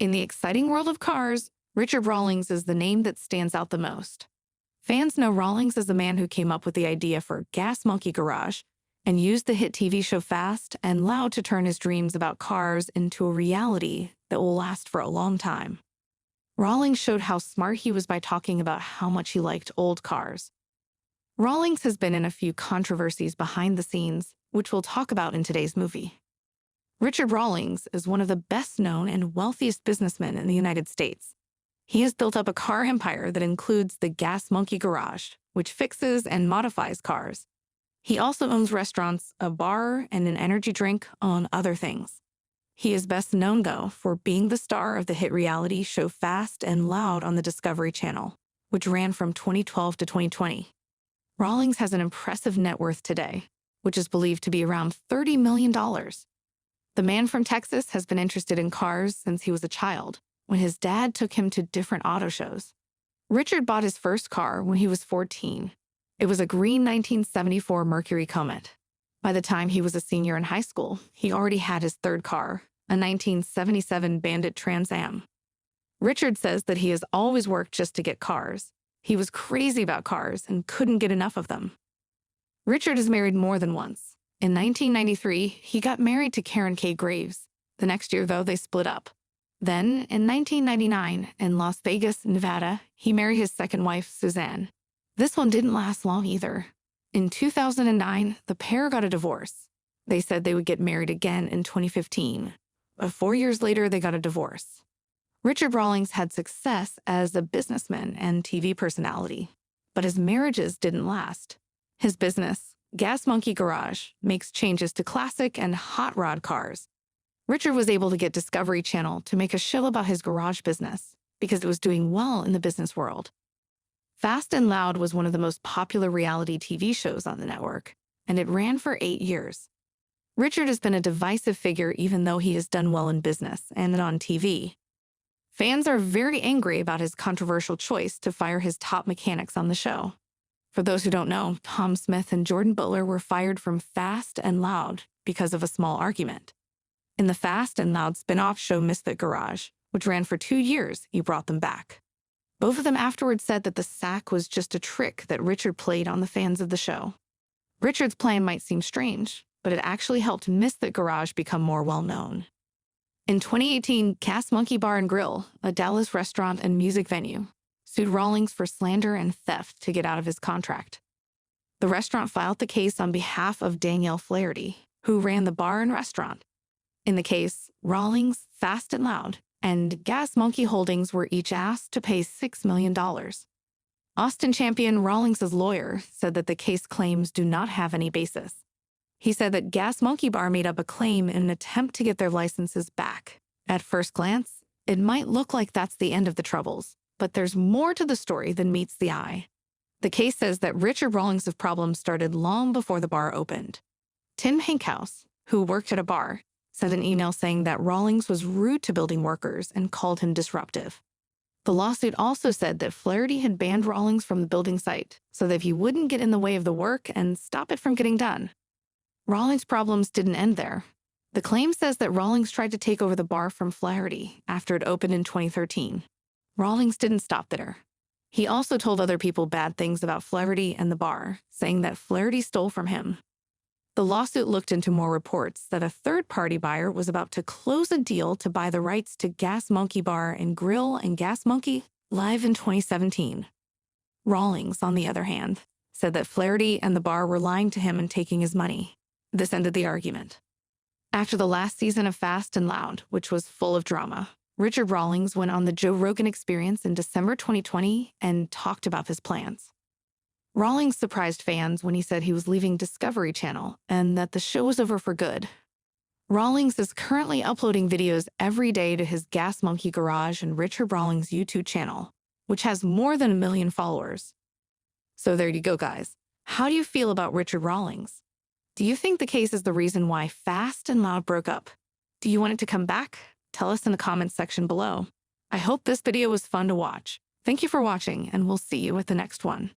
In the exciting world of cars, Richard Rawlings is the name that stands out the most. Fans know Rawlings as the man who came up with the idea for Gas Monkey Garage and used the hit TV show Fast and Loud to turn his dreams about cars into a reality that will last for a long time. Rawlings showed how smart he was by talking about how much he liked old cars. Rawlings has been in a few controversies behind the scenes, which we'll talk about in today's movie. Richard Rawlings is one of the best-known and wealthiest businessmen in the United States. He has built up a car empire that includes the Gas Monkey Garage, which fixes and modifies cars. He also owns restaurants, a bar, and an energy drink, among other things. He is best known, though, for being the star of the hit reality show Fast and Loud on the Discovery Channel, which ran from 2012 to 2020. Rawlings has an impressive net worth today, which is believed to be around $30 million. The man from Texas has been interested in cars since he was a child, when his dad took him to different auto shows. Richard bought his first car when he was 14. It was a green 1974 Mercury Comet. By the time he was a senior in high school, he already had his third car, a 1977 Bandit Trans Am. Richard says that he has always worked just to get cars. He was crazy about cars and couldn't get enough of them. Richard is married more than once. In 1993, he got married to Karen K. Graves. The next year, though, they split up. Then, in 1999, in Las Vegas, Nevada, he married his second wife, Suzanne. This one didn't last long either. In 2009, the pair got a divorce. They said they would get married again in 2015. But 4 years later, they got a divorce. Richard Rawlings had success as a businessman and TV personality, but his marriages didn't last. His business, Gas Monkey Garage, makes changes to classic and hot rod cars. Richard was able to get Discovery Channel to make a show about his garage business because it was doing well in the business world. Fast and Loud was one of the most popular reality TV shows on the network, and it ran for 8 years. Richard has been a divisive figure even though he has done well in business and on TV. Fans are very angry about his controversial choice to fire his top mechanics on the show. For those who don't know, Tom Smith and Jordan Butler were fired from Fast and Loud because of a small argument. In the Fast and Loud spin-off show Misfit Garage, which ran for 2 years, he brought them back. Both of them afterwards said that the sack was just a trick that Richard played on the fans of the show. Richard's plan might seem strange, but it actually helped Misfit Garage become more well-known. In 2018, Gas Monkey Bar and Grill, a Dallas restaurant and music venue, sued Rawlings for slander and theft to get out of his contract. The restaurant filed the case on behalf of Danielle Flaherty, who ran the bar and restaurant. In the case, Rawlings, Fast and Loud, and Gas Monkey Holdings were each asked to pay $6 million. Austin champion Rawlings' lawyer said that the case claims do not have any basis. He said that Gas Monkey Bar made up a claim in an attempt to get their licenses back. At first glance, it might look like that's the end of the troubles, but there's more to the story than meets the eye. The case says that Richard Rawlings' problems started long before the bar opened. Tim Hinkhouse, who worked at a bar, sent an email saying that Rawlings was rude to building workers and called him disruptive. The lawsuit also said that Flaherty had banned Rawlings from the building site so that he wouldn't get in the way of the work and stop it from getting done. Rawlings' problems didn't end there. The claim says that Rawlings tried to take over the bar from Flaherty after it opened in 2013. Rawlings didn't stop there. He also told other people bad things about Flaherty and the bar, saying that Flaherty stole from him. The lawsuit looked into more reports that a third-party buyer was about to close a deal to buy the rights to Gas Monkey Bar and Grill and Gas Monkey live in 2017. Rawlings, on the other hand, said that Flaherty and the bar were lying to him and taking his money. This ended the argument. After the last season of Fast and Loud, which was full of drama, Richard Rawlings went on the Joe Rogan Experience in December 2020 and talked about his plans. Rawlings surprised fans when he said he was leaving Discovery Channel and that the show was over for good. Rawlings is currently uploading videos every day to his Gas Monkey Garage and Richard Rawlings YouTube channel, which has more than 1 million followers. So there you go, guys. How do you feel about Richard Rawlings? Do you think the case is the reason why Fast and Loud broke up? Do you want it to come back? Tell us in the comments section below. I hope this video was fun to watch. Thank you for watching, and we'll see you at the next one.